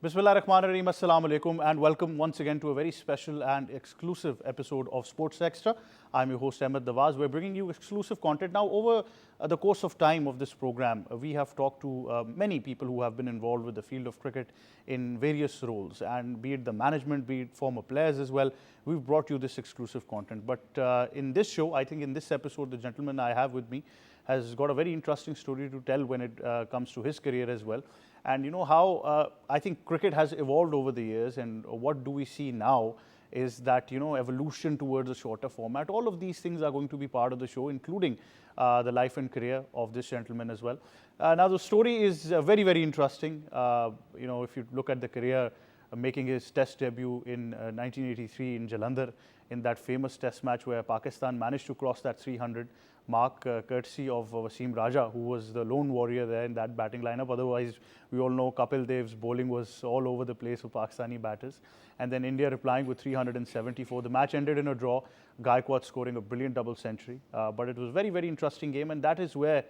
Bismillahirrahmanirrahim, Assalamu alaikum, and welcome once again to a very special and exclusive episode of Sports Extra. I'm your host Ahmed Dawaz. We're bringing you exclusive content. Now, over the course of time of this program, we have talked to many people who have been involved with the field of cricket in various roles, and be it the management, be it former players as well. We've brought you this exclusive content. But in this show, I think in this episode, the gentleman I have with me has got a very interesting story to tell when it comes to his career as well. And you know how I think cricket has evolved over the years, and what do we see now is that, you know, evolution towards a shorter format. All of these things are going to be part of the show, including the life and career of this gentleman as well. Now, the story is very, very interesting. You know, if you look at the career, making his test debut in 1983 in Jalandhar, in that famous test match where Pakistan managed to cross that 300 mark, courtesy of Wasim Raja, who was the lone warrior there in that batting lineup. Otherwise, we all know Kapil Dev's bowling was all over the place for Pakistani batters. And then India replying with 374. The match ended in a draw, Gaikwad scoring a brilliant double century. But it was a very, very interesting game, and that is where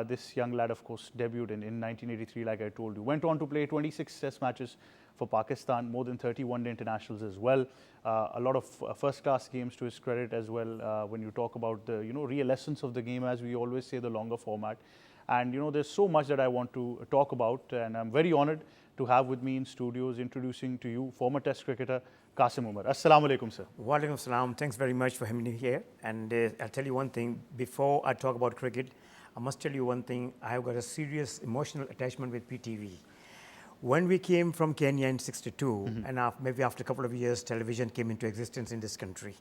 this young lad, of course, debuted in 1983, like I told you. Went on to play 26 test matches for Pakistan, more than 30 one-day internationals as well. A lot of first-class games to his credit as well. When you talk about the, you know, real essence of the game, as we always say, the longer format. And, you know, there's so much that I want to talk about, and I'm very honored to have with me in studios, introducing to you former Test cricketer Qasim Umer. Assalamu alaikum, sir. Wa alaikum salam. Thanks very much for having me here. And I'll tell you one thing, before I talk about cricket, I must tell you one thing, I have got a serious emotional attachment with PTV. When we came from Kenya in '62, and maybe after a couple of years, television came into existence in this country.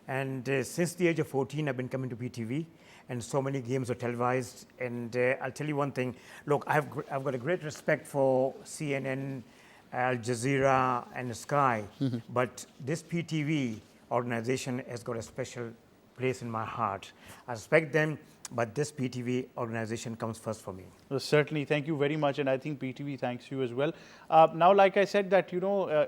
And since the age of 14, I've been coming to PTV, and so many games are televised. And I'll tell you one thing, look, I've got a great respect for CNN, Al Jazeera, and Sky, but this PTV organization has got a special place in my heart. I respect them, but this PTV organization comes first for me. Well, certainly, thank you very much, and I think PTV thanks you as well. Now, like I said, that, you know,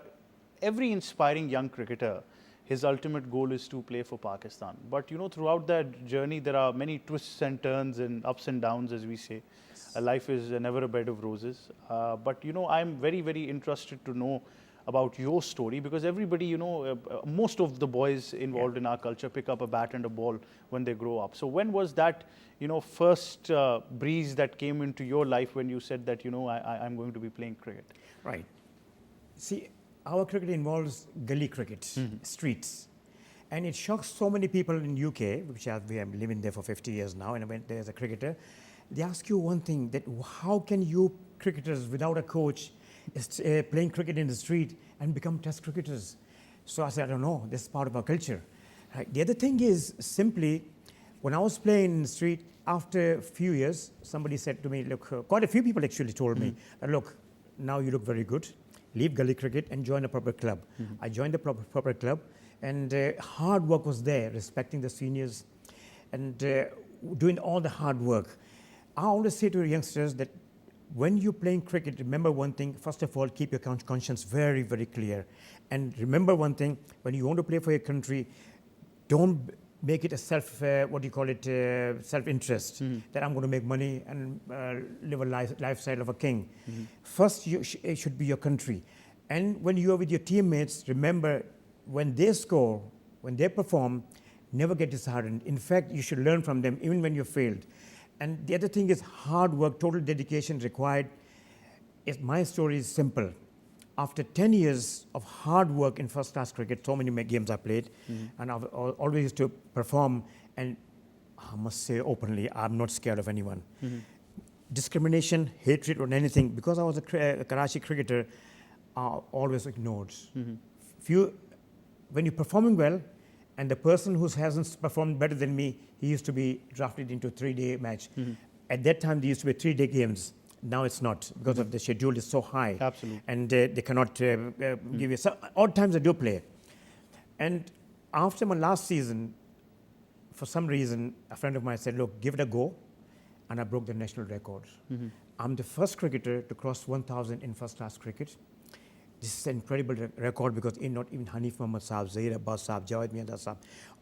every inspiring young cricketer, his ultimate goal is to play for Pakistan. But, you know, throughout that journey, there are many twists and turns and ups and downs, as we say. Life is never a bed of roses. But, you know, I'm very, very interested to know about your story, because everybody, you know, most of the boys involved in our culture pick up a bat and a ball when they grow up. So when was that, you know, first breeze that came into your life when you said that, you know, I'm going to be playing cricket? Right. See, our cricket involves gully cricket, streets. And it shocks so many people in UK, which we have living there for 50 years now, and I went there as a cricketer. They ask you one thing, that how can you cricketers without a coach playing cricket in the street and become test cricketers? So I said, I don't know, this is part of our culture. Right. The other thing is simply, when I was playing in the street, after a few years, somebody said to me, look, quite a few people actually told me, look, now you look very good, leave gully cricket and join a proper club. I joined the proper club, and hard work was there, respecting the seniors and doing all the hard work. I always say to youngsters that when you're playing cricket, remember one thing, first of all, keep your conscience very, very clear. And remember one thing, when you want to play for your country, don't make it a self-interest, that I'm going to make money and live a lifestyle of a king. First, it should be your country. And when you are with your teammates, remember, when they score, when they perform, never get disheartened. In fact, you should learn from them, even when you failed. And the other thing is hard work, total dedication required. My story is simple. After 10 years of hard work in first-class cricket, so many games I played, and I've always used to perform, and I must say openly, I'm not scared of anyone. Discrimination, hatred, or anything, because I was a Karachi cricketer, are always ignored. When you're performing well, and the person who hasn't performed better than me, he used to be drafted into a 3-day match. At that time, there used to be 3-day games. Now it's not, because of the schedule is so high. Absolutely. And they cannot give you. So odd times I do play. And after my last season, for some reason, a friend of mine said, look, give it a go. And I broke the national record. I'm the first cricketer to cross 1,000 in first-class cricket. This is an incredible record, because not even Hanif Mohammad Saab, Zahir Abbas Saab, Jawed Miandar Saab,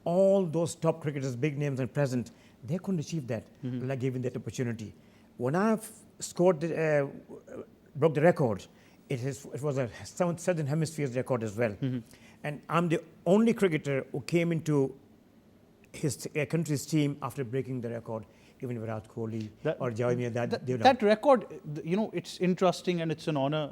all those top cricketers, big names and present, they couldn't achieve that. Allah gave them that opportunity. When I scored, broke the record, it was a Southern Hemisphere's record as well. And I'm the only cricketer who came into his country's team after breaking the record. Even Virat Kohli or Javimir, that record, it's interesting and it's an honor,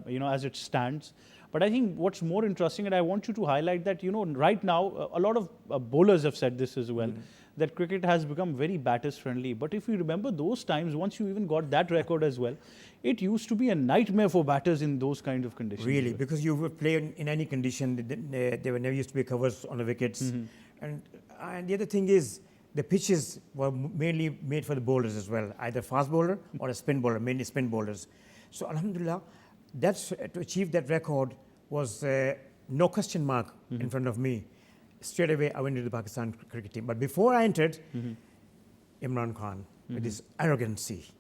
as it stands. But I think what's more interesting, and I want you to highlight that, right now, a lot of bowlers have said this as well, that cricket has become very batters friendly. But if you remember those times, once you even got that record as well, it used to be a nightmare for batters in those kind of conditions. Really, because you would play in any condition, there were never used to be covers on the wickets. And the other thing is, the pitches were mainly made for the bowlers as well, either fast bowler or a spin bowler, mainly spin bowlers. So Alhamdulillah, to achieve that record was no question mark in front of me. Straight away, I went to the Pakistan cricket team. But before I entered, Imran Khan, with his arrogancy,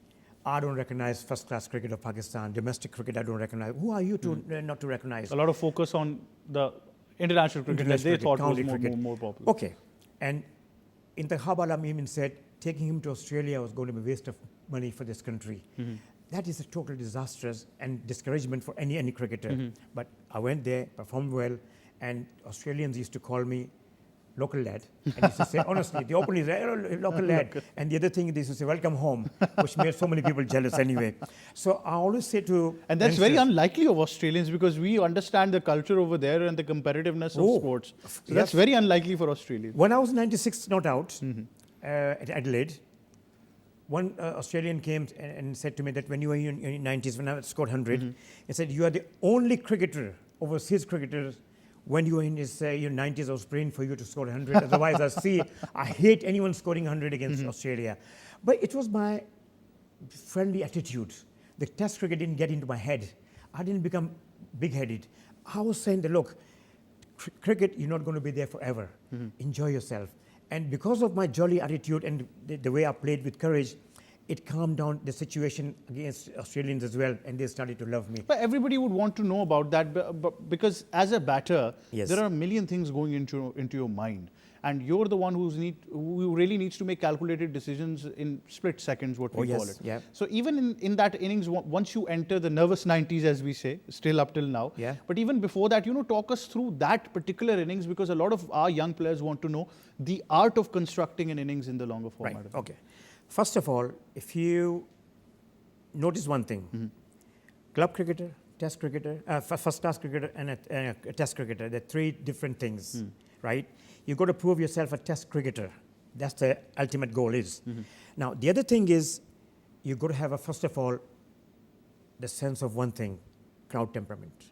I don't recognize first-class cricket of Pakistan, domestic cricket I don't recognize. Who are you to not to recognize? A lot of focus on the international cricket that they thought was more popular. Okay. And in the Habalam even said, taking him to Australia was going to be a waste of money for this country. That is a total disastrous and discouragement for any cricketer. But I went there, performed well, and Australians used to call me local lad. And used to say, honestly, they openly say, "Oh, local lad." And the other thing, they used to say, "Welcome home," which made so many people jealous anyway. So I always say to And that's very unlikely of Australians, because we understand the culture over there and the competitiveness of sports. So that's very unlikely for Australians. When I was 96 not out at Adelaide, one Australian came and said to me that when you were in your 90s, when I scored 100, he said, "You are the only cricketer, overseas cricketer, when you were in your 90s, I was praying for you to score 100. Otherwise, I hate anyone scoring 100 against Australia." But it was my friendly attitude. The test cricket didn't get into my head. I didn't become big-headed. I was saying that, look, cricket, you're not going to be there forever. Enjoy yourself. And because of my jolly attitude and the way I played with courage, it calmed down the situation against Australians as well, and they started to love me. But everybody would want to know about that, because as a batter, there are a million things going into your mind. And you're the one who really needs to make calculated decisions in split seconds, what we call it. Yeah. So even in that innings, once you enter the nervous 90s, as we say, still up till now. Yeah. But even before that, talk us through that particular innings, because a lot of our young players want to know the art of constructing an innings in the longer format. Right. Okay. First of all, if you notice one thing, club cricketer, test cricketer, first-class cricketer, and a test cricketer, they're three different things, right? You've got to prove yourself a test cricketer. That's the ultimate goal is. Now, the other thing is, you've got to have, first of all, the sense of one thing, crowd temperament,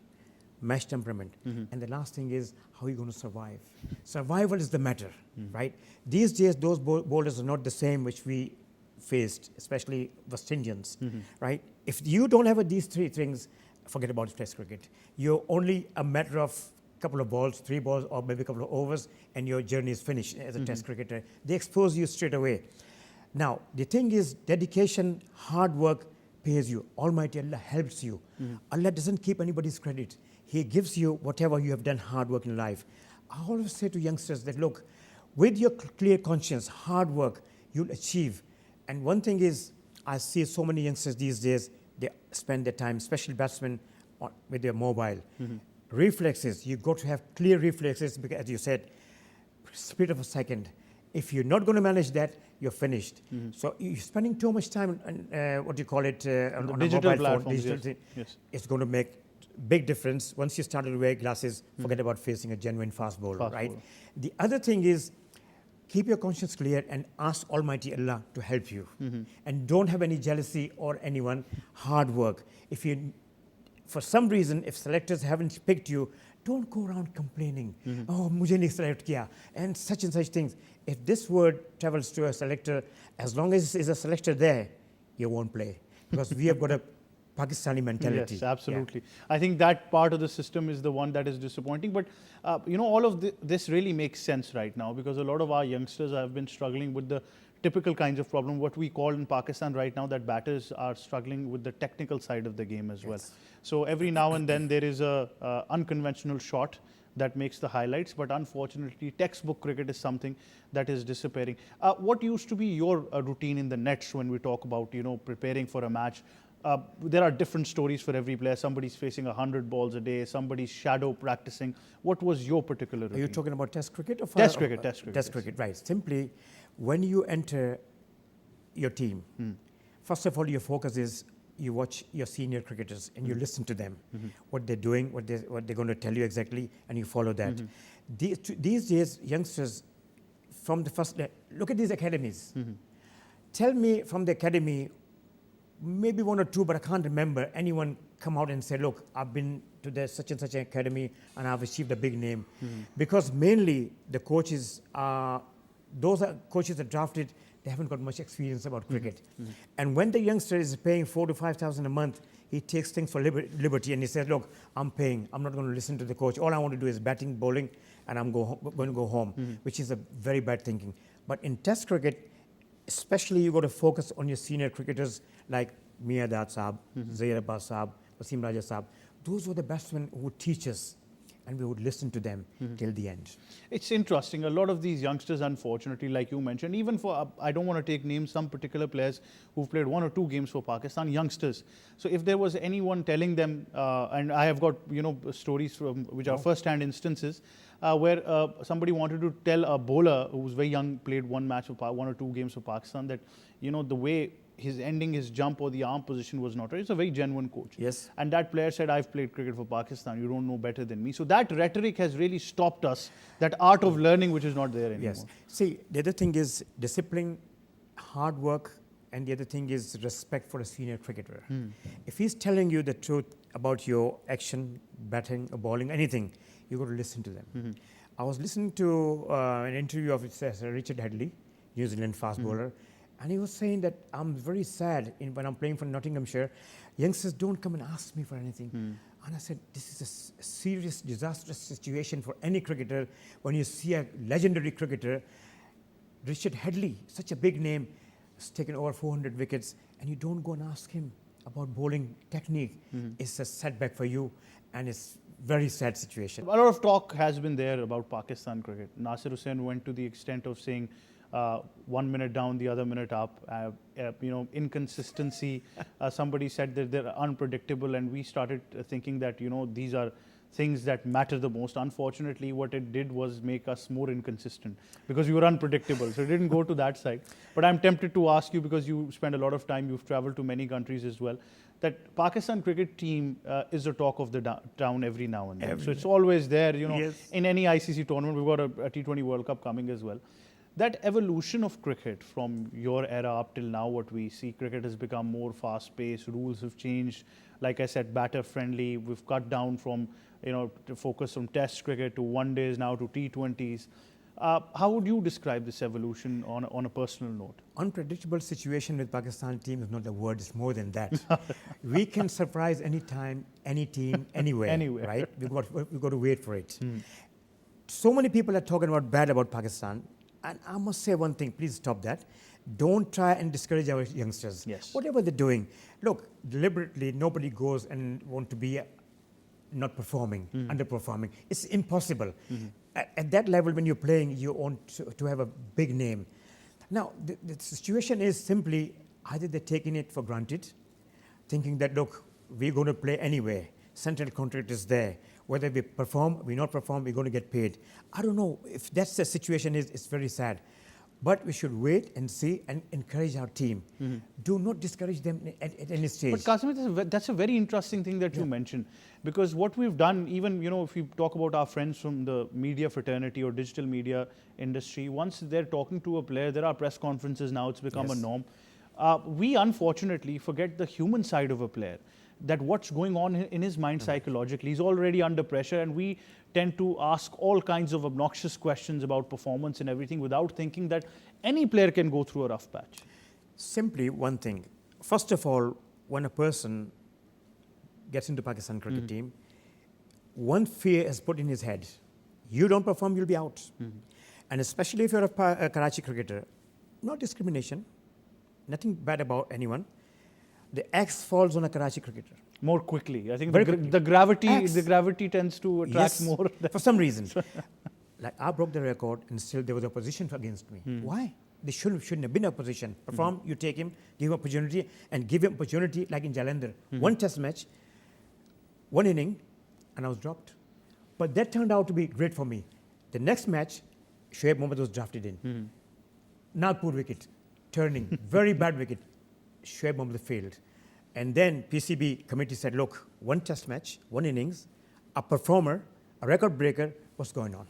match temperament. And the last thing is, how are you going to survive? Survival is the matter, right? These days, those bowlers are not the same which we faced, especially West Indians, right? If you don't have these three things, forget about test cricket. You're only a matter of couple of balls, 3 balls, or maybe a couple of overs, and your journey is finished as a test cricketer. They expose you straight away. Now, the thing is, dedication, hard work pays you. Almighty Allah helps you. Allah doesn't keep anybody's credit. He gives you whatever you have done hard work in life. I always say to youngsters that, look, with your clear conscience, hard work, you'll achieve. And one thing is, I see so many youngsters these days, they spend their time, especially batsmen, with their mobile. Reflexes, you've got to have clear reflexes, because as you said, split of a second. If you're not going to manage that, you're finished. So you're spending too much time on on a digital mobile phone, platforms, yes. It's going to make big difference. Once you start to wear glasses, forget about facing a genuine fast bowler, right? The other thing is, keep your conscience clear and ask Almighty Allah to help you. And don't have any jealousy or anyone. Hard work. If you, for some reason, if selectors haven't picked you, don't go around complaining. Oh, mujhe nahi select kiya, and such things. If this word travels to a selector, as long as there's a selector there, you won't play, because we have got a Pakistani mentality. Yes, absolutely. Yeah. I think that part of the system is the one that is disappointing. But, all of this really makes sense right now, because a lot of our youngsters have been struggling with the typical kinds of problem, what we call in Pakistan right now, that batters are struggling with the technical side of the game as well. So every now and then there is a unconventional shot that makes the highlights, but unfortunately textbook cricket is something that is disappearing. What used to be your routine in the nets when we talk about preparing for a match? there are different stories for every player. Somebody's facing 100 balls a day, somebody's shadow practicing. What was your particular routine? Are you talking about Test cricket? Or Test cricket, Test cricket. Test cricket, right. Simply, when you enter your team, first of all, your focus is you watch your senior cricketers and you listen to them, what they're doing, what they're going to tell you exactly, and you follow that. These days, youngsters, from the first, look at these academies. Tell me from the academy, maybe one or two, but I can't remember anyone come out and say, look, I've been to the such and such academy and I've achieved a big name. Because mainly the coaches are, those are coaches that drafted, they haven't got much experience about cricket. And when the youngster is paying 4,000 to 5,000 a month, he takes things for liberty and he says, look, I'm paying, I'm not going to listen to the coach. All I want to do is batting, bowling, and I'm going to go home, which is a very bad thinking. But in Test cricket, especially you got to focus on your senior cricketers like Mia Dad Saab, Zair Abbas Saab, Qasim Raja Saab. Those were the batsmen who would teach us and we would listen to them till the end. It's interesting. A lot of these youngsters, unfortunately, like you mentioned, even for, I don't want to take names, some particular players who've played 1 or 2 games for Pakistan, youngsters. So if there was anyone telling them, and I have got, stories from which are first-hand instances, where somebody wanted to tell a bowler who was very young, played 1 match for 1 or 2 games for Pakistan, that, the way his ending his jump or the arm position was not right. It's a very genuine coach. Yes. And that player said, I've played cricket for Pakistan. You don't know better than me. So that rhetoric has really stopped us, that art of learning which is not there anymore. Yes. See, the other thing is discipline, hard work, and the other thing is respect for a senior cricketer. If he's telling you the truth about your action, batting, or bowling, anything, you got to listen to them. I was listening to an interview of Richard Headley, New Zealand fast bowler, and he was saying that I'm very sad when I'm playing for Nottinghamshire, youngsters don't come and ask me for anything. And I said, this is a serious, disastrous situation for any cricketer when you see a legendary cricketer, Richard Headley, such a big name, has taken over 400 wickets, and you don't go and ask him about bowling technique. It's a setback for you, and it's very sad situation. A lot of talk has been there about Pakistan cricket. Nasir Hussain went to the extent of saying 1 minute down, the other minute up. Inconsistency. Somebody said that they're unpredictable, and we started thinking that these are things that matter the most. Unfortunately, what it did was make us more inconsistent because we were unpredictable. So it didn't go to that side. But I'm tempted to ask you, because you spend a lot of time, you've traveled to many countries as well, that Pakistan cricket team is the talk of the town every now and then. So it's always there, Yes. in any ICC tournament. We've got a T20 World Cup coming as well. That evolution of cricket from your era up till now, what we see, cricket has become more fast-paced, rules have changed. Like I said, batter-friendly. We've cut down from, to focus on Test cricket to one-days now to T20s. How would you describe this evolution on a personal note? Unpredictable situation with Pakistan team is not the word, it's more than that. We can surprise any time, any team, anywhere. Anywhere. Right? We've got to wait for it. So many people are talking bad about Pakistan. And I must say one thing, please stop that. Don't try and discourage our youngsters. Yes. Whatever they're doing. Look, deliberately, nobody goes and want to be not performing, underperforming. It's impossible. At that level, when you're playing, you want to have a big name. Now, the situation is simply either they're taking it for granted, thinking that, look, we're going to play anyway. Central contract is there. Whether we perform, we not perform, we're going to get paid. I don't know if that's the situation. It's very sad. But we should wait and see and encourage our team. Do not discourage them at any stage. But Qasim, that's a very interesting thing that you mentioned, because what we've done, even if we talk about our friends from the media fraternity or digital media industry, once they're talking to a player, there are press conferences now, it's become a norm. We unfortunately forget the human side of a player, that what's going on in his mind psychologically. He's already under pressure, and we tend to ask all kinds of obnoxious questions about performance and everything without thinking that any player can go through a rough patch. Simply one thing. First of all, when a person gets into Pakistan cricket team, one fear is put in his head. You don't perform, you'll be out. And especially if you're a Karachi cricketer, no discrimination, nothing bad about anyone. The axe falls on a Karachi cricketer. More quickly. I think Very the gravity tends to attract more. For some reason. Like I broke the record and still there was opposition against me. Why? They shouldn't have been in a position. Perform, you take him, give him opportunity, and give him opportunity like in Jalandhar. One test match, one inning, and I was dropped. But that turned out to be great for me. The next match, Shoaib Mohammad was drafted in. Nagpur wicket, turning, very bad wicket. Shoaib Mohammad failed. And then PCB committee said, look, one test match, one innings, a performer, a record breaker, what's going on?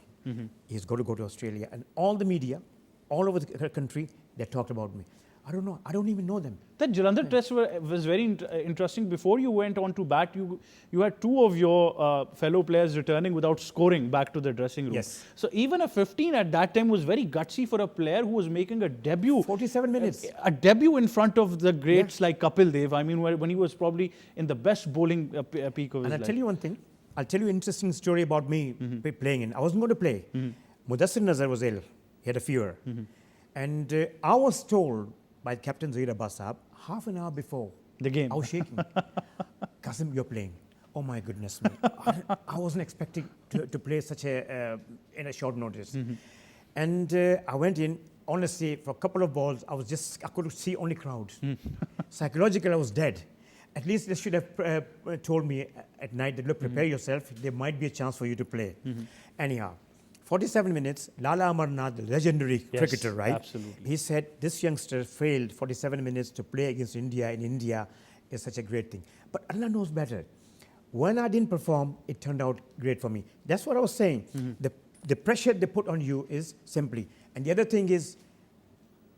He's got to go to Australia. And all the media, all over the country, they talked about me. I don't know. I don't even know them. That Jalandhar test was very interesting. Before you went on to bat, you had two of your fellow players returning without scoring back to the dressing room. Yes. So even a 15 at that time was very gutsy for a player who was making a debut. 47 minutes. A debut in front of the greats like Kapil Dev. I mean, when he was probably in the best bowling peak of his life. And I'll tell you one thing. I'll tell you an interesting story about me playing in. I wasn't going to play. Mudassir Nazar was ill. He had a fever. And I was told by Captain Zahir Abbas Saab, half an hour before the game, I was shaking. Qasim, you're playing. Oh my goodness me. I wasn't expecting to play such in a short notice. And I went in, honestly, for a couple of balls, I could see only crowds. Psychologically, I was dead. At least they should have told me at night that, look, prepare yourself. There might be a chance for you to play. Anyhow, 47 minutes, Lala Amarnath, the legendary cricketer, right? Absolutely. He said, this youngster failed 47 minutes to play against India in India is such a great thing. But Allah knows better. When I didn't perform, it turned out great for me. That's what I was saying. The pressure they put on you is simply. And the other thing is,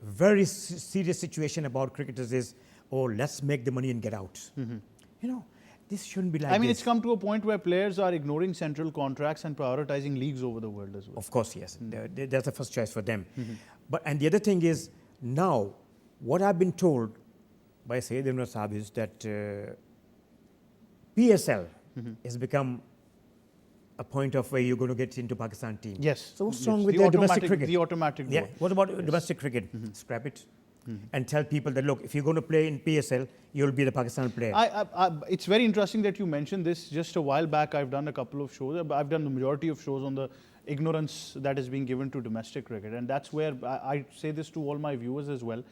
very serious situation about cricketers is, oh, let's make the money and get out. You know, this shouldn't be like this. I mean, it's come to a point where players are ignoring central contracts and prioritizing leagues over the world as well. Of course, yes. That's the first choice for them. And the other thing is, now, what I've been told by Sayyid Imran Saab is that PSL has become a point of where you're going to get into Pakistan team. Yes. So what's wrong with the domestic cricket? The automatic Yeah. goal. What about domestic cricket? Scrap it. And tell people that, look, if you're going to play in PSL, you'll be the Pakistan player. It's very interesting that you mentioned this. Just a while back, I've done a couple of shows. I've done the majority of shows on the ignorance that is being given to domestic cricket. And that's where I say this to all my viewers as well,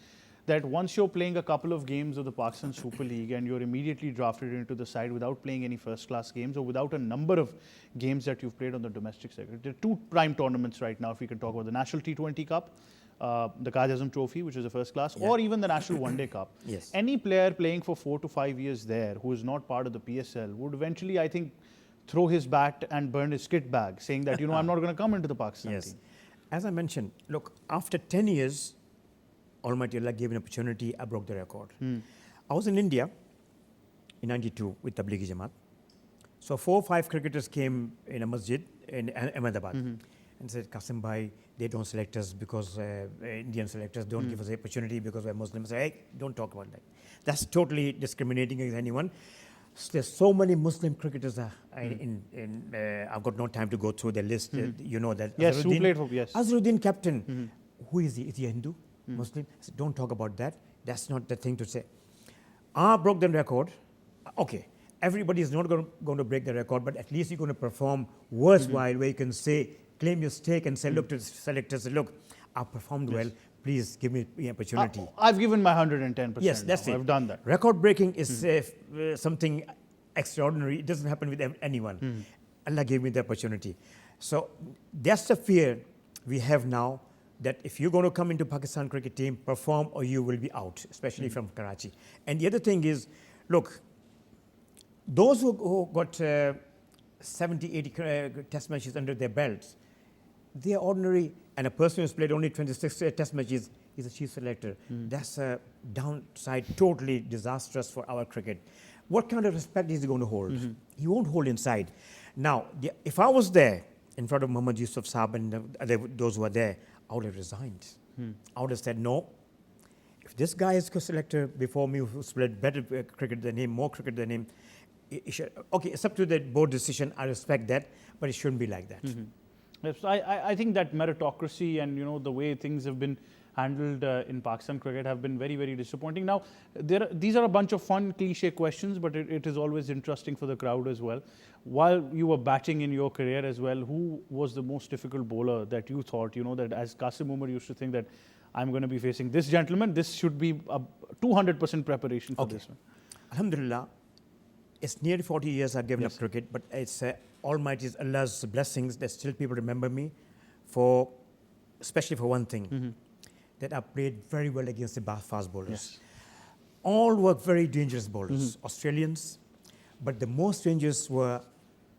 that once you're playing a couple of games of the Pakistan Super League and you're immediately drafted into the side without playing any first-class games or without a number of games that you've played on the domestic circuit. There are two prime tournaments right now, if we can talk about the National T20 Cup, the Kaj Azam Trophy, which is a first class, or even the National One Day Cup. Yes. Any player playing for 4 to 5 years there who is not part of the PSL would eventually, I think, throw his bat and burn his kit bag, saying that, I'm not going to come into the Pakistan team. As I mentioned, look, after 10 years, Almighty Allah gave an opportunity, I broke the record. I was in India in 92 with Tablighi Jamaat. So 4 or 5 cricketers came in a masjid in Ahmedabad and said, Qasim bhai, they don't select us because Indian selectors don't give us the opportunity because we're Muslims. Hey, don't talk about that. That's totally discriminating against anyone. There's so many Muslim cricketers. I've got no time to go through the list. You know that. Yes, who played for, yes. Azharuddin captain. Who is he? Is he a Hindu? Muslim? I said, don't talk about that. That's not the thing to say. I broke the record. Okay, everybody is not going to break the record, but at least you're going to perform worthwhile where you can say, claim your stake and say, look to the selectors, look, I performed well. Please give me the opportunity. I've given my 110%. Yes, that's it. I've done that. Record breaking is something extraordinary. It doesn't happen with anyone. Allah gave me the opportunity. So that's the fear we have now, that if you're going to come into Pakistan cricket team, perform or you will be out, especially from Karachi. And the other thing is, look, those who got 70, 80 test matches under their belts, they are ordinary. And a person who's played only 26 test matches is a chief selector. That's a downside, totally disastrous for our cricket. What kind of respect is he going to hold? He won't hold inside. Now, if I was there in front of Muhammad Yusuf Saab and those who are there, I would have resigned. I would have said, no, if this guy is co-selector before me who's played better cricket than him, more cricket than him, okay, it's up to the board decision. I respect that, but it shouldn't be like that. Yes, I think that meritocracy and the way things have been handled in Pakistan cricket have been very, very disappointing. Now, these are a bunch of fun cliche questions, but it is always interesting for the crowd as well. While you were batting in your career as well, who was the most difficult bowler that you thought, that as Qasim Umer used to think that I'm going to be facing this gentleman. This should be a 200% preparation for Okay. this one. Alhamdulillah, it's nearly 40 years I've given Yes. up cricket, but it's Almighty Allah's blessings that still people remember me for, especially for one thing, that I played very well against the fast bowlers. Yes. All were very dangerous bowlers, Australians, but the most dangerous were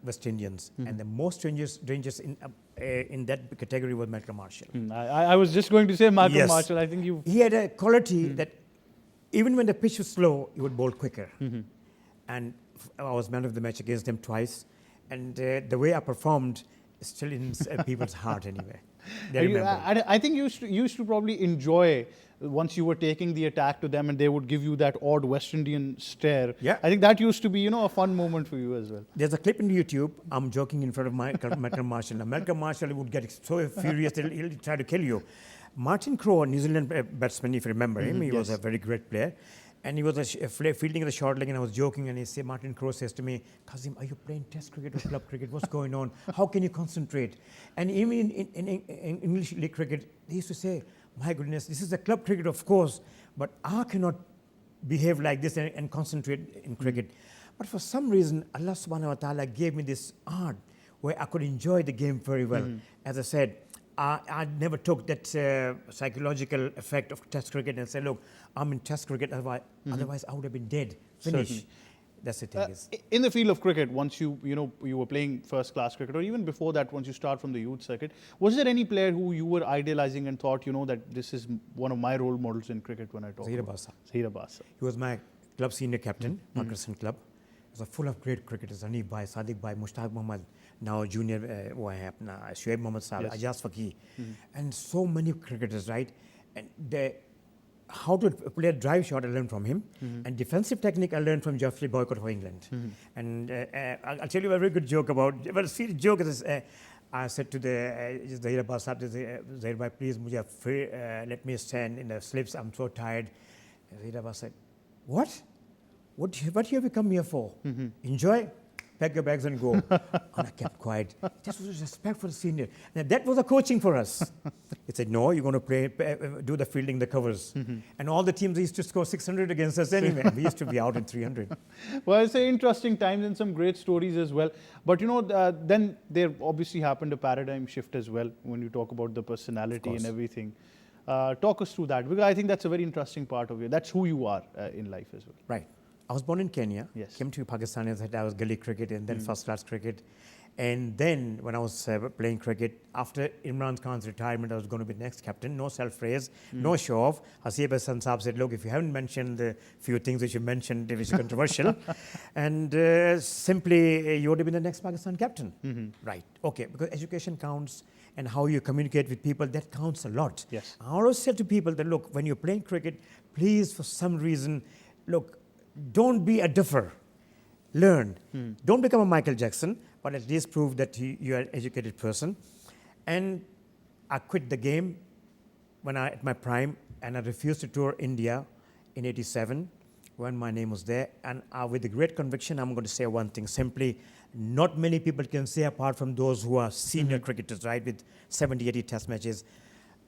West Indians, and the most dangerous in that category was Malcolm Marshall. I was just going to say Malcolm Yes. Marshall. I think you. He had a quality that even when the pitch was slow, he would bowl quicker. And I was man of the match against him twice. And the way I performed is still in people's heart anyway. They remember. I think you used to probably enjoy once you were taking the attack to them and they would give you that odd West Indian stare. Yeah. I think that used to be, a fun moment for you as well. There's a clip in YouTube. I'm joking in front of Malcolm Marshall. Now, Malcolm Marshall would get so furious that he'll try to kill you. Martin Crowe, a New Zealand batsman, if you remember him, he was a very great player. And he was fielding the short leg, and I was joking, and Martin Crowe says to me, Qasim, are you playing test cricket or club cricket? What's going on? How can you concentrate? And even in English league cricket, they used to say, my goodness, this is a club cricket, of course, but I cannot behave like this and concentrate in cricket. But for some reason, Allah subhanahu wa ta'ala gave me this art where I could enjoy the game very well. As I said, I never took that psychological effect of test cricket and said, look, I'm in test cricket, otherwise I would have been dead, finished. Certainly. That's the thing. In the field of cricket, once you were playing first class cricket, or even before that, once you start from the youth circuit, was there any player who you were idealizing and thought, that this is one of my role models in cricket when I talk Zahir about Abbas. Zahir Abbas. He was my club senior captain, Pakistan club. It was full of great cricketers, Hanif Bhai, Sadiq Bhai, Mushtaq Mohammad, now junior, Shoaib Mohammad Saleh, Yes. Ajaz Faqih, and so many cricketers, right? And how to play a drive shot I learned from him, and defensive technique I learned from Geoffrey Boycott for England. And I'll tell you a very good joke about, well, see, the joke is, I said to the Zahir Abbas, Zahir Bhai, please, let me stand in the slips, I'm so tired. Zahir Abbas said, what? What have you come here for? Enjoy? Pack your bags and go. And I kept quiet. This was respect for the senior. Now, that was a coaching for us. He said, no, you're going to do the fielding, the covers. And all the teams used to score 600 against us anyway. We used to be out in 300. Well, it's an interesting times and some great stories as well. But, then there obviously happened a paradigm shift as well when you talk about the personality and everything. Talk us through that, because I think that's a very interesting part of you. That's who you are in life as well. Right. I was born in Kenya, Yes. came to Pakistan and said I was gully cricket and then first class cricket. And then when I was playing cricket, after Imran Khan's retirement, I was going to be the next captain. No self-praise, no show-off. Hasib Hassan Saab said, look, if you haven't mentioned the few things which you mentioned, which is controversial, and simply you would have been the next Pakistan captain. Right. Okay, because education counts and how you communicate with people, that counts a lot. Yes. I always said to people that, look, when you're playing cricket, please, for some reason, look, don't be a duffer. Learn. Don't become a Michael Jackson, but at least prove that you are an educated person. And I quit the game at my prime, and I refused to tour India in '87 when my name was there. And with a great conviction, I'm going to say one thing simply: not many people can say, apart from those who are senior cricketers, right, with 70, 80 test matches.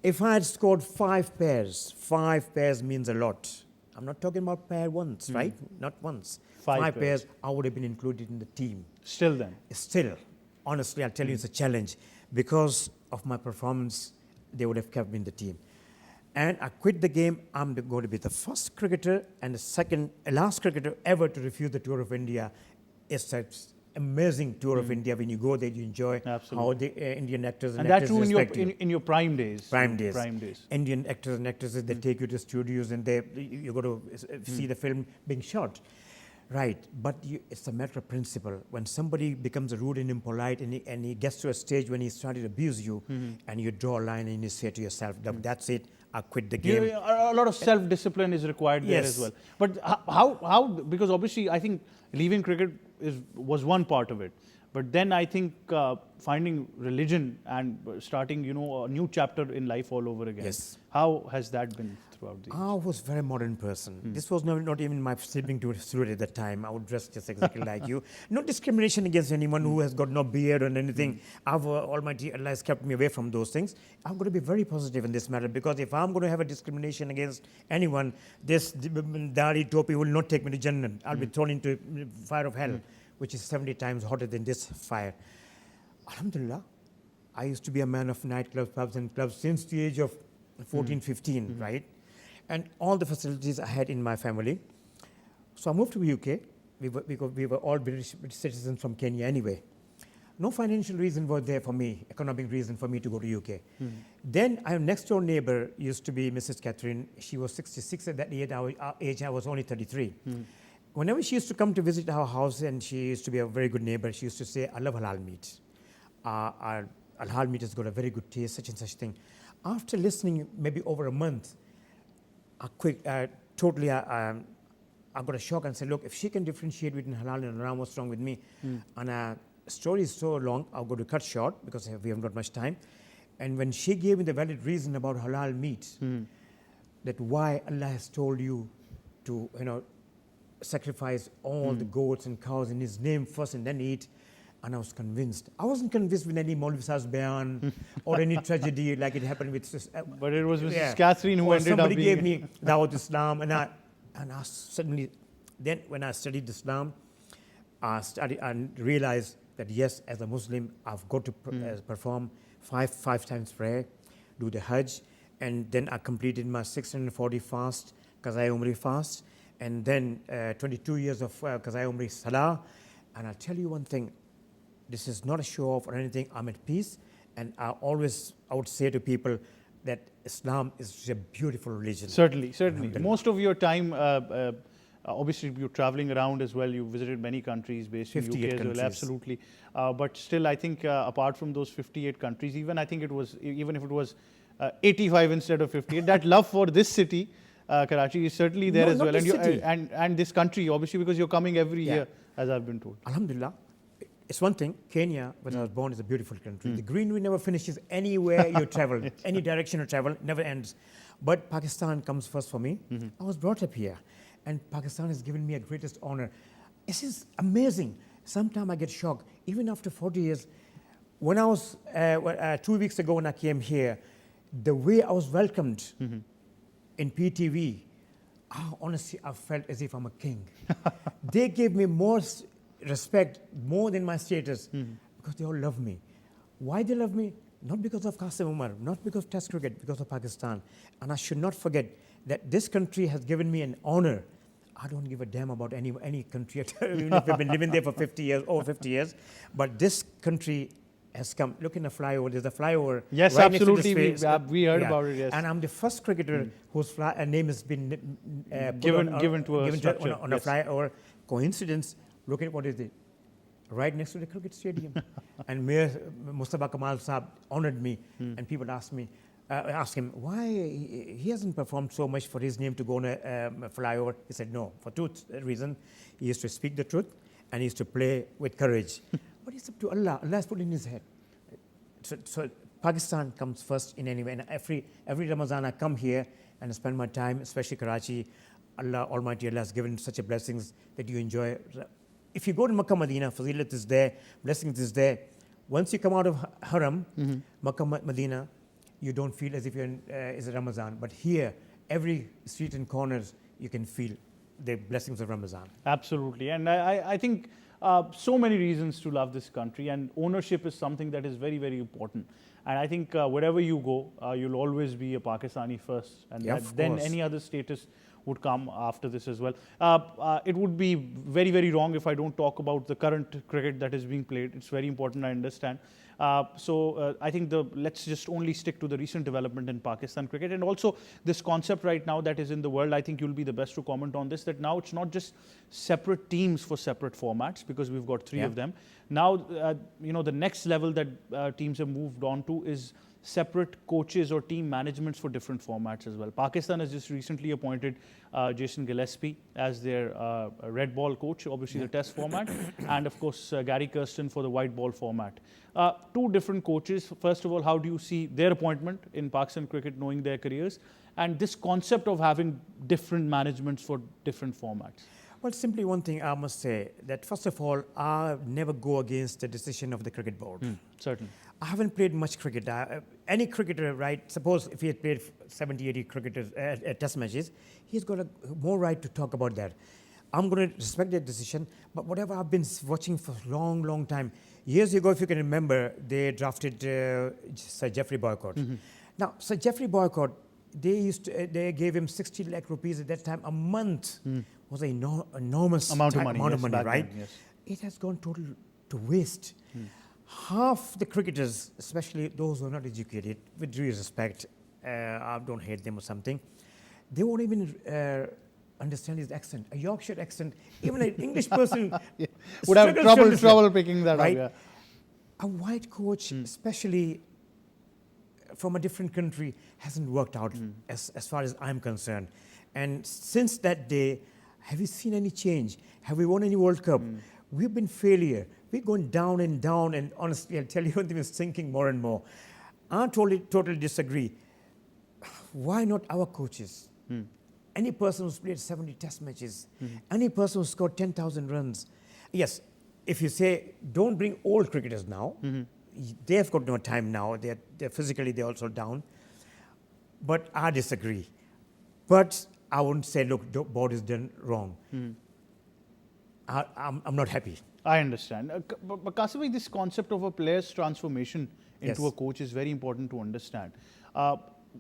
If I had scored 5 pairs means a lot. I'm not talking about pair once, right? Not once. 5 pairs, I would have been included in the team. Still then? Still, honestly, I'll tell you, it's a challenge. Because of my performance, they would have kept me in the team. And I quit the game. I'm going to be the first cricketer and the last cricketer ever to refuse the tour of India. It's an amazing tour of India. When you go there, you enjoy how the Indian actors and actresses respect you. in your prime days. Prime days. Indian actors and actresses, they take you to studios and you go to see the film being shot. Right, but it's a matter of principle. When somebody becomes rude and impolite and he gets to a stage when he's trying to abuse you, and you draw a line and you say to yourself, that's it, I quit the game. A lot of self-discipline is required there as well. But how, because obviously I think leaving cricket was one part of it. But then I think finding religion and starting, a new chapter in life all over again. Yes. How has that been throughout the I was a very modern person. This was not even my sleeping suit at that time. I would dress just exactly like you. No discrimination against anyone who has got no beard or anything. Almighty Allah has kept me away from those things. I'm going to be very positive in this matter, because if I'm going to have a discrimination against anyone, this Dari Topi will not take me to Jannah. I'll be thrown into fire of hell, which is 70 times hotter than this fire. Alhamdulillah, I used to be a man of nightclubs, pubs and clubs since the age of 14, 15, right? And all the facilities I had in my family. So I moved to the UK. We were all British citizens from Kenya anyway. No financial reason was there for me, economic reason for me to go to UK. Then our next door neighbor used to be Mrs. Catherine. She was 66 at that age. I was only 33. Whenever she used to come to visit our house, and she used to be a very good neighbor, she used to say, I love halal meat. Our halal meat has got a very good taste, such and such thing. After listening maybe over a month, I got a shock and said, look, if she can differentiate between halal and haram, what's wrong with me? And story is so long, I'm going to cut short because we haven't got much time. And when she gave me the valid reason about halal meat, that why Allah has told you to, sacrifice all the goats and cows in His name first and then eat, and I was convinced. I wasn't convinced with any Maulvi Sahib's bayan or any tragedy like it happened with... But it was Mrs. Catherine who ended up somebody being... gave me Dawat Islam, and I suddenly... Then when I studied Islam, I studied and realized that yes, as a Muslim, I've got to perform five times prayer, do the Hajj, and then I completed my 640 fast, Qazai Umri fast, and then 22 years of Qazai Umri Salah. And I'll tell you one thing, this is not a show off or anything. I'm at peace, and I would say to people that Islam is a beautiful religion. Certainly. Most of your time, obviously you're traveling around as well. You visited many countries based in UK as well, absolutely. But still, I think apart from those 58 countries, even if it was 85 instead of 58, that love for this city, Karachi, is certainly there as well. And this country, obviously, because you're coming every year, as I've been told. Alhamdulillah. It's one thing, Kenya, where I was born, is a beautiful country. The greenery never finishes anywhere you travel, any direction you travel, never ends. But Pakistan comes first for me. I was brought up here, and Pakistan has given me a greatest honor. This is amazing. Sometimes I get shocked, even after 40 years. When I was, 2 weeks ago when I came here, the way I was welcomed in PTV, honestly, I felt as if I'm a king. They gave me more respect, more than my status, because they all love me. Why they love me? Not because of Qasim Umar, not because of Test cricket, because of Pakistan. And I should not forget that this country has given me an honor. I don't give a damn about any country, even if I've been living there for 50 years, over 50 years. But this country has come. Look in the flyover. There's a flyover. Yes, right absolutely. We heard about it. Yes. And I'm the first cricketer whose name has been given to a structure on a flyover. Coincidence. Look at what is it? Right next to the cricket stadium. And Mayor Mustafa Kamal Saab honored me, and people asked him why he hasn't performed so much for his name to go on a flyover. He said no, for two reasons. He used to speak the truth, and he used to play with courage. But it's up to Allah. Allah has put in his head. So Pakistan comes first in any way. And every Ramadan I come here and I spend my time, especially Karachi. Allah, Almighty Allah has given such a blessings that you enjoy. If you go to Makkah, Medina, Fazilat is there, blessings is there. Once you come out of Haram, Makkah, Medina, you don't feel as if you're in is Ramadan. But here, every street and corners, you can feel the blessings of Ramadan. Absolutely. And I think so many reasons to love this country, and ownership is something that is very, very important. And I think wherever you go, you'll always be a Pakistani first, and then any other status would come after this as well. It would be very, very wrong if I don't talk about the current cricket that is being played. It's very important, I understand. So I think let's just only stick to the recent development in Pakistan cricket, and also this concept right now that is in the world. I think you'll be the best to comment on this, that now it's not just separate teams for separate formats, because we've got three of them. Now, the next level that teams have moved on to is separate coaches or team managements for different formats as well. Pakistan has just recently appointed Jason Gillespie as their red ball coach, obviously the test format, and of course Gary Kirsten for the white ball format. Two different coaches. First of all, how do you see their appointment in Pakistan cricket, knowing their careers, and this concept of having different managements for different formats? Well, simply one thing I must say, that first of all, I never go against the decision of the cricket board. Certainly. I haven't played much cricket. Any cricketer, right, suppose if he had played 70, 80 cricketers, test matches, he's got a more right to talk about that. I'm going to respect that decision, but whatever I've been watching for a long, long time, years ago, if you can remember, they drafted Sir Geoffrey Boycott. Now, Sir Geoffrey Boycott, they gave him 60 lakh rupees at that time a month. Was an enormous amount of money, right? Then, yes. It has gone total to waste. Half the cricketers, especially those who are not educated, with due respect, I don't hate them or something, they won't even understand his accent. A Yorkshire accent, even an English person would have trouble picking that right? up. A white coach, especially from a different country, hasn't worked out as far as I'm concerned. And since that day, have you seen any change? Have we won any World Cup? We've been failure. We're going down, and honestly, I'll tell you one thing, is thinking more and more. I totally disagree. Why not our coaches? Any person who's played 70 test matches, any person who's scored 10,000 runs. Yes, if you say, don't bring old cricketers now, they've got no time now. They're physically, they're also down. But I disagree. But I wouldn't say, look, the board is done wrong. I'm not happy. I understand. But Qasim, this concept of a player's transformation into Yes. a coach is very important to understand.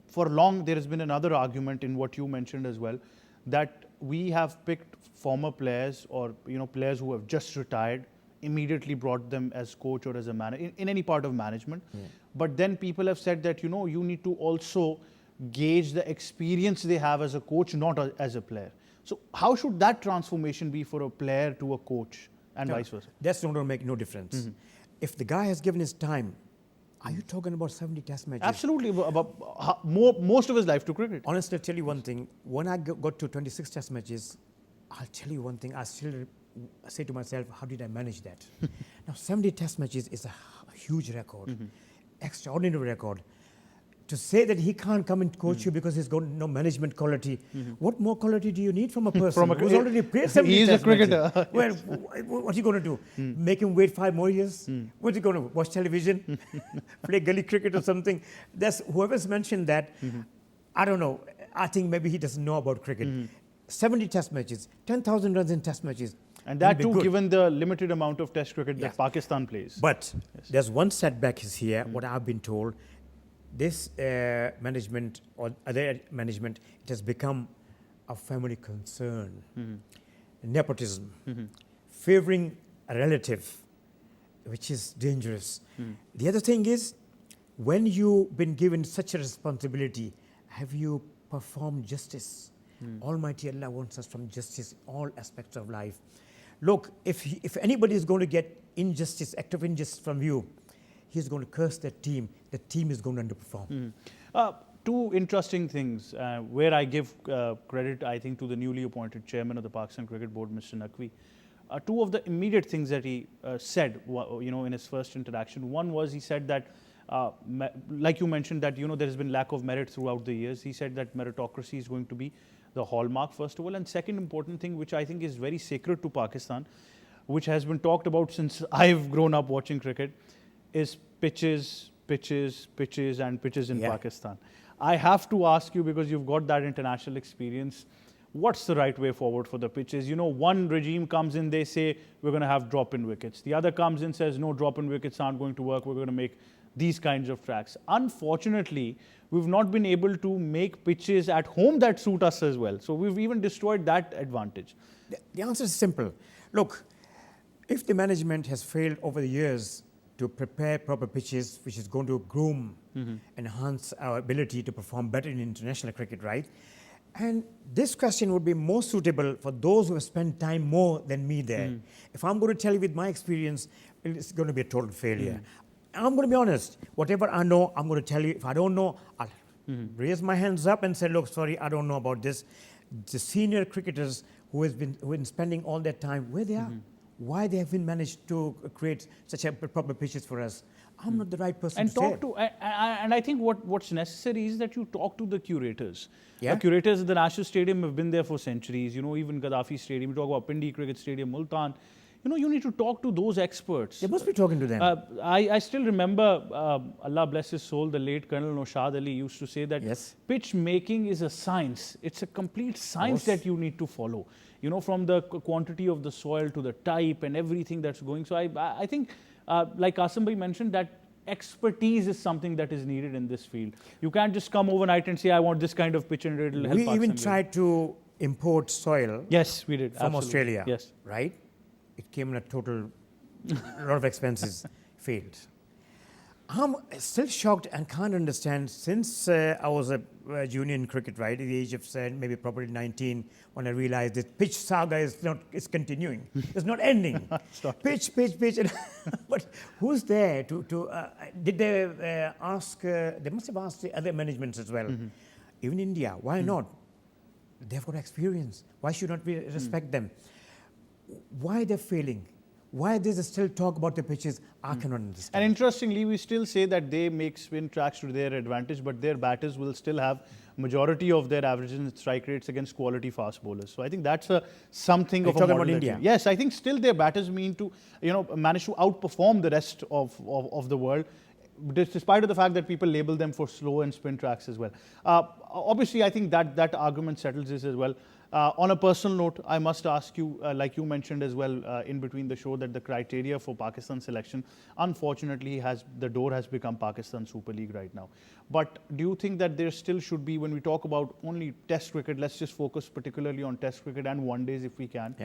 For long, there has been another argument in what you mentioned as well, that we have picked former players or players who have just retired, immediately brought them as coach or as a manager in any part of management. But then people have said that you need to also gauge the experience they have as a coach, not as a player. So how should that transformation be for a player to a coach and vice versa? That's not going to make no difference. If the guy has given his time, are you talking about 70 test matches? Absolutely, about most of his life to cricket. Honestly, I'll tell you one thing. When I got to 26 test matches, I'll tell you one thing. I still say to myself, how did I manage that? Now, 70 test matches is a huge record, extraordinary record. To say that he can't come and coach you because he's got no management quality, what more quality do you need from a person who's already played 70 He is a test cricketer. matches? Well, what are you going to do? Make him wait 5 more years? What's he going to watch television? Play gully cricket or something? That's whoever's mentioned that. I don't know. I think maybe he doesn't know about cricket. 70 test matches, 10,000 runs in test matches. And that too, good. given the limited amount of test cricket that Pakistan plays. But there's one setback is here, what I've been told. This management or other management, it has become a family concern. Nepotism, favoring a relative, which is dangerous. The other thing is, when you've been given such a responsibility, have you performed justice? Almighty Allah wants us from justice in all aspects of life. Look, if anybody is going to get injustice, act of injustice from you, he's going to curse that team. The team is going to underperform. Two interesting things where I give credit, I think, to the newly appointed chairman of the Pakistan Cricket Board, Mr. Naqvi. Two of the immediate things that he said, in his first interaction. One was he said that, like you mentioned, that there has been lack of merit throughout the years. He said that meritocracy is going to be the hallmark, first of all. And second important thing, which I think is very sacred to Pakistan, which has been talked about since I've grown up watching cricket, is pitches in Pakistan. I have to ask you, because you've got that international experience, what's the right way forward for the pitches? One regime comes in, they say, we're going to have drop-in wickets. The other comes in, says, no, drop-in wickets aren't going to work. We're going to make these kinds of tracks. Unfortunately, we've not been able to make pitches at home that suit us as well. So we've even destroyed that advantage. The answer is simple. Look, if the management has failed over the years to prepare proper pitches, which is going to groom, enhance our ability to perform better in international cricket, right? And this question would be more suitable for those who have spent time more than me there. If I'm going to tell you with my experience, it's going to be a total failure. I'm going to be honest. Whatever I know, I'm going to tell you. If I don't know, I'll raise my hands up and say, look, sorry, I don't know about this. The senior cricketers who have been spending all that time, where they are, why they haven't managed to create such a proper pitches for us. I'm not the right person And to say. and I think what's necessary is that you talk to the curators. Yeah. The curators at the National Stadium have been there for centuries. You know, even Gaddafi Stadium. You talk about Pindi Cricket Stadium, Multan. You know, you need to talk to those experts. They must be talking to them. I still remember, Allah bless his soul, the late Colonel Noshad Ali used to say that Yes. pitch making is a science. It's a complete science that you need to follow. You know, from the quantity of the soil to the type and everything that's going. So I think, like Qasim bhai mentioned, that expertise is something that is needed in this field. You can't just come overnight and say, I want this kind of pitch and it'll help We even Pakistan tried to import soil Yes, we did. from absolutely. Australia. Yes. Right? It came in a total lot of expenses, failed. I'm still shocked and can't understand. Since I was a junior in cricket, right, at the age of maybe probably 19, when I realized this pitch saga is continuing. It's not ending. Pitch. But who's there to did they ask? They must have asked the other managements as well. Even India, why not? They've got experience. Why should not we respect them? Why they're failing? Why there's still talk about the pitches? I cannot understand. And interestingly, we still say that they make spin tracks to their advantage, but their batters will still have majority of their averages and strike rates against quality fast bowlers. So I think that's something of a talking model about that India? Yes, I think still their batters manage to outperform the rest of the world, despite of the fact that people label them for slow and spin tracks as well. Obviously, I think that argument settles this as well. On a personal note, I must ask you, like you mentioned as well in between the show, that the criteria for Pakistan selection, unfortunately, the door has become Pakistan Super League right now. But do you think that there still should be, when we talk about only Test cricket, let's just focus particularly on Test cricket and one days if we can,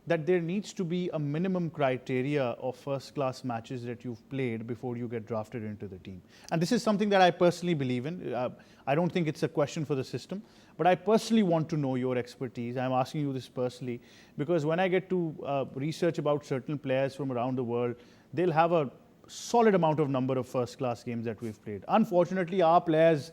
that there needs to be a minimum criteria of first-class matches that you've played before you get drafted into the team? And this is something that I personally believe in. I don't think it's a question for the system, but I personally want to know your expertise. I'm asking you this personally because when I get to research about certain players from around the world, they'll have a solid amount of number of first-class games that we've played. Unfortunately, our players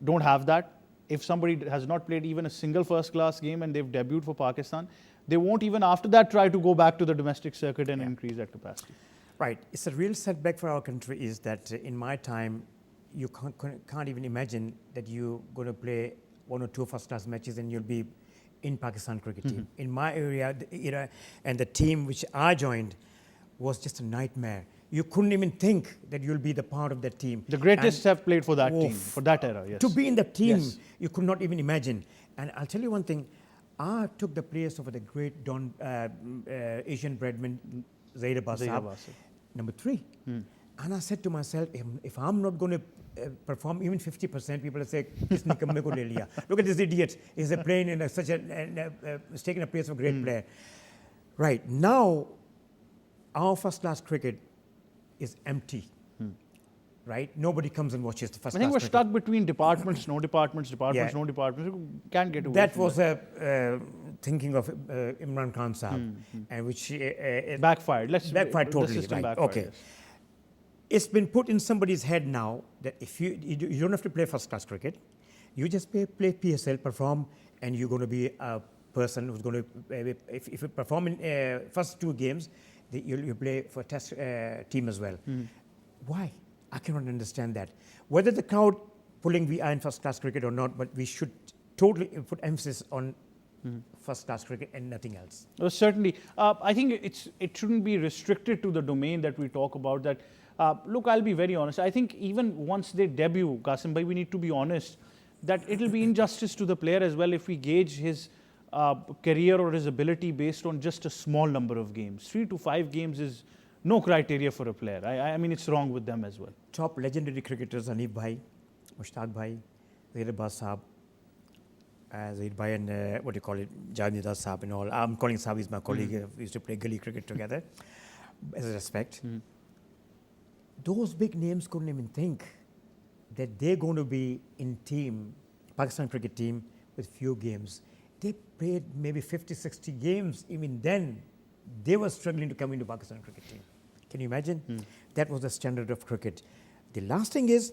don't have that. If somebody has not played even a single first-class game and they've debuted for Pakistan, they won't even after that try to go back to the domestic circuit and increase that capacity. Right. It's a real setback for our country is that in my time, you can't even imagine that you're going to play one or two first-class matches and you'll be in Pakistan cricket team. In my area, and the team which I joined was just a nightmare. You couldn't even think that you'll be the part of that team. The greatest have played for that team, for that era, yes. To be in the team, Yes. you could not even imagine. And I'll tell you one thing, I took the place of the great Asian bredman, Zaid Abbas Saab, number 3. And I said to myself, if I'm not going to perform even 50%, people will say, "Kisne kamme ko le liya." Look at this idiot. He's playing in he's taking a place of a great player. Right. Now, our first-class cricket is empty. Right? Nobody comes and watches the first-class I think we're cricket. stuck between departments, no departments, departments, Yeah. no departments. You can't get away That from was thinking of Imran Khan Saab, and which backfired. backfired The totally. system Right. backfired, Okay. yes. It's been put in somebody's head now that if you don't have to play first-class cricket, you just play PSL, perform, and you're going to be a person who's going to, if you perform in first 2 games, you play for Test team as well. Why? I cannot understand that. Whether the crowd pulling VI in first-class cricket or not, but we should totally put emphasis on first-class cricket and nothing else. Certainly. I think it shouldn't be restricted to the domain that we talk about. That look, I'll be very honest. I think even once they debut, Qasim bhai, we need to be honest that it'll be injustice to the player as well if we gauge his career or his ability based on just a small number of games. 3 to 5 games is no criteria for a player. I mean, it's wrong with them as well. Top legendary cricketers, Hanif Bhai, Mushtaq Bhai, Zaid Abbas Saab, Zaid Bhai and what do you call it, Javed Saab and all. I'm calling Saab, he's my colleague. We used to play gully cricket together, as a respect. Those big names couldn't even think that they're going to be in team, Pakistan cricket team, with few games. They played maybe 50, 60 games. Even then, they were struggling to come into Pakistan cricket team. Can you imagine? That was the standard of cricket. The last thing is,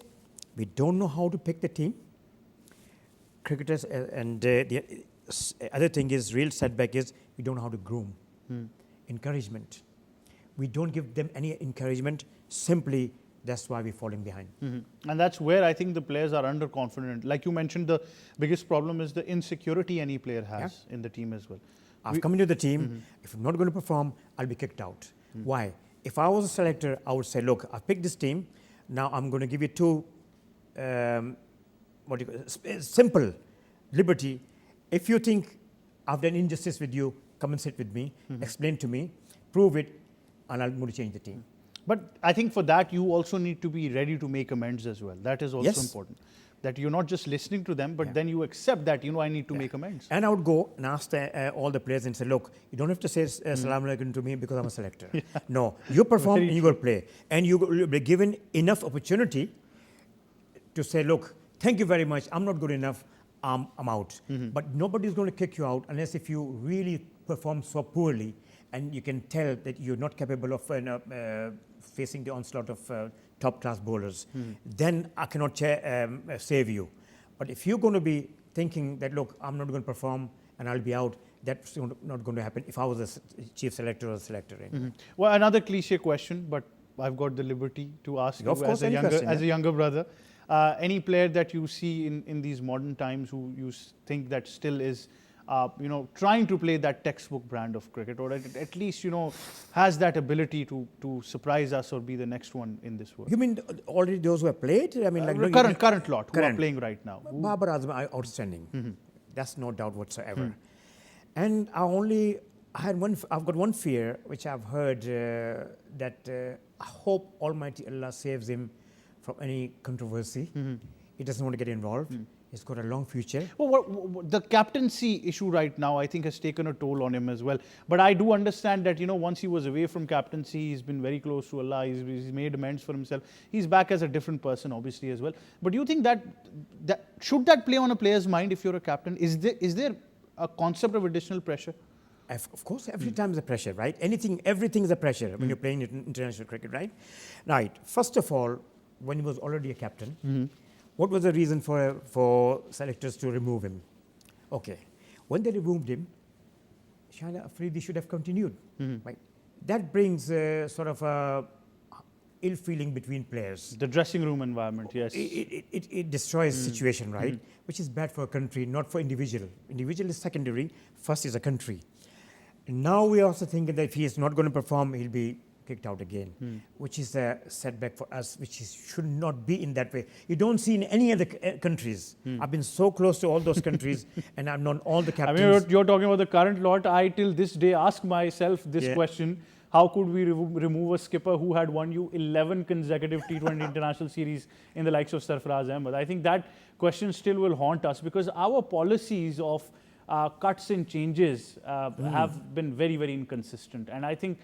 we don't know how to pick the team. Cricketers, and the other thing is, real setback is, we don't know how to groom. Encouragement. We don't give them any encouragement. Simply, that's why we're falling behind. And that's where I think the players are underconfident. Like you mentioned, the biggest problem is the insecurity any player has in the team as well. I've come into the team. If I'm not going to perform, I'll be kicked out. Why? If I was a selector, I would say, look, I've picked this team. Now I'm going to give you two, simple liberty. If you think I've done injustice with you, come and sit with me, explain to me, prove it, and I'll move to change the team. But I think for that, you also need to be ready to make amends as well. That is also important. That you're not just listening to them, but then you accept that, I need to make amends. And I would go and ask all the players and say, look, you don't have to say Salaam Alaikum to me because I'm a selector. No, you perform and you will play. And you will be given enough opportunity to say, look, thank you very much. I'm not good enough. I'm out. But nobody's going to kick you out unless if you really perform so poorly and you can tell that you're not capable of facing the onslaught of top-class bowlers. Then I cannot save you. But if you're going to be thinking that, look, I'm not going to perform and I'll be out, that's not going to happen if I was a chief selector or a selector. Well, another cliche question, but I've got the liberty to ask you as a younger brother. Any player that you see in these modern times who you think that still is, trying to play that textbook brand of cricket, or at least, has that ability to surprise us or be the next one in this world? You mean already those who have played? I mean, current lot who are playing right now. Babar Azam, outstanding. That's no doubt whatsoever. And I've got one fear, which I've heard, that I hope Almighty Allah saves him from any controversy. He doesn't want to get involved. He's got a long future. Well, the captaincy issue right now, I think, has taken a toll on him as well. But I do understand that, once he was away from captaincy, he's been very close to Allah. He's made amends for himself. He's back as a different person, obviously, as well. But do you think that should that play on a player's mind if you're a captain? Is there a concept of additional pressure? Of course, every time is a pressure, right? Everything is a pressure when you're playing international cricket, right? Right. First of all, when he was already a captain, what was the reason for selectors to remove him? Okay. When they removed him, Shahid Afridi should have continued. Right? That brings sort of a ill feeling between players. The dressing room environment, yes. It destroys situation, right? Which is bad for a country, not for individual. Individual is secondary. First is a country. Now we are also thinking that if he is not going to perform, he'll be kicked out again, which is a setback for us, should not be in that way. You don't see in any other countries. I've been so close to all those countries, and I've known all the captains. I mean, you're talking about the current lot. I, till this day, ask myself this question: how could we remove a skipper who had won you 11 consecutive T20 international series in the likes of Sarfaraz Ahmed? I think that question still will haunt us because our policies of cuts and changes have been very, very inconsistent. And I think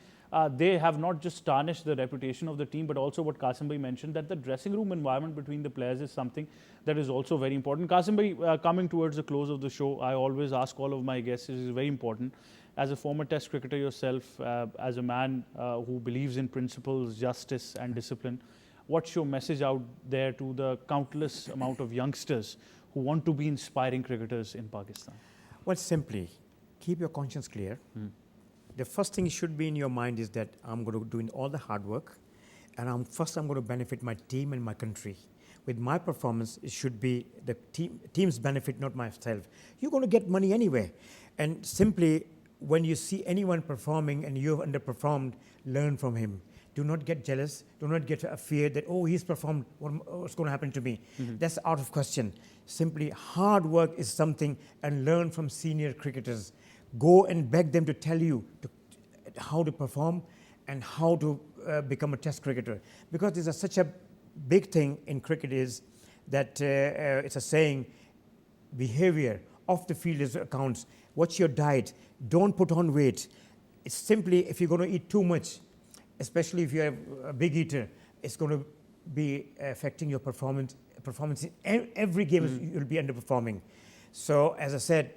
they have not just tarnished the reputation of the team, but also what Qasim bhai mentioned, that the dressing room environment between the players is something that is also very important. Qasim bhai, coming towards the close of the show, I always ask all of my guests, it is very important, as a former test cricketer yourself, as a man who believes in principles, justice and discipline, what's your message out there to the countless amount of youngsters who want to be inspiring cricketers in Pakistan? Well, simply, keep your conscience clear. The first thing should be in your mind is that I'm going to do all the hard work, and I'm going to benefit my team and my country. With my performance, it should be the team's benefit, not myself. You're going to get money anyway. And simply, when you see anyone performing and you have underperformed, learn from him. Do not get jealous. Do not get fear that, oh, he's performed, what's going to happen to me? That's out of question. Simply, hard work is something, and learn from senior cricketers. Go and beg them to tell you how to perform and how to become a test cricketer. Because there's such a big thing in cricket is that it's a saying, behavior off the field is accounts. What's your diet? Don't put on weight. It's simply, if you're going to eat too much, especially if you're a big eater, it's going to be affecting your performance. In every game, you'll be underperforming. So, as I said,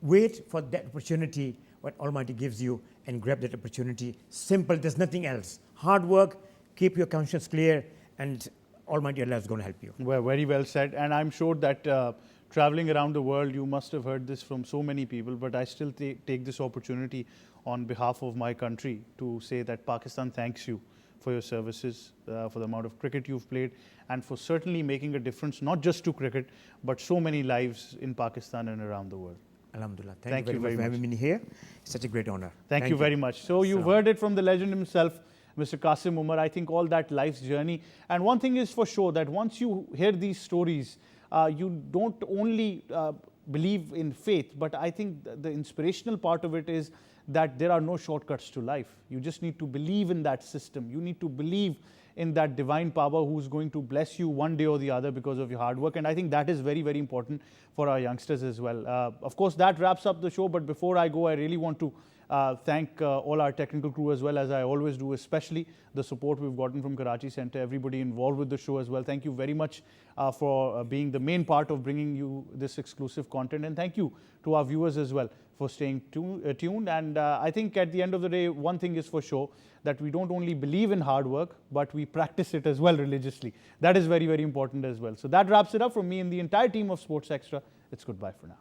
wait for that opportunity what Almighty gives you and grab that opportunity. Simple, there's nothing else. Hard work, keep your conscience clear, and Almighty Allah is going to help you. Well, very well said. And I'm sure that traveling around the world, you must have heard this from so many people, but I still take this opportunity on behalf of my country to say that Pakistan thanks you for your services, for the amount of cricket you've played, and for certainly making a difference, not just to cricket, but so many lives in Pakistan and around the world. Alhamdulillah. Thank you very much for having me here. It's such a great honor. Thank you very much. So you've heard it from the legend himself, Mr. Qasim Umer. I think all that life's journey. And one thing is for sure, that once you hear these stories, you don't only believe in faith, but I think the inspirational part of it is that there are no shortcuts to life. You just need to believe in that system. You need to believe in that divine power who's going to bless you one day or the other because of your hard work. And I think that is very, very important for our youngsters as well. Of course, that wraps up the show. But before I go, I really want to thank all our technical crew as well, as I always do, especially the support we've gotten from Karachi Centre, everybody involved with the show as well. Thank you very much for being the main part of bringing you this exclusive content. And thank you to our viewers as well for staying tuned. And I think at the end of the day, one thing is for sure, that we don't only believe in hard work, but we practice it as well religiously. That is very, very important as well. So that wraps it up from me and the entire team of Sports Extra. It's goodbye for now.